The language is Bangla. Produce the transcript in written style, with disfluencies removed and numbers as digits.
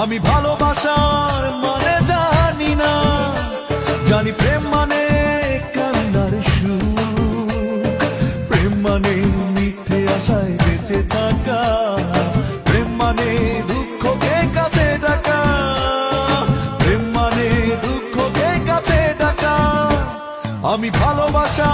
আমি ভালোবাসার মানে জানি না, জানি প্রেম মানে কান্নার সুর, প্রেম মানে মিথ্যে আশায় বেঁচে থাকা, প্রেম মানে দুঃখকে কাছে ডাকা, প্রেম মানে দুঃখকে কাছে ডাকা। আমি ভালোবাসা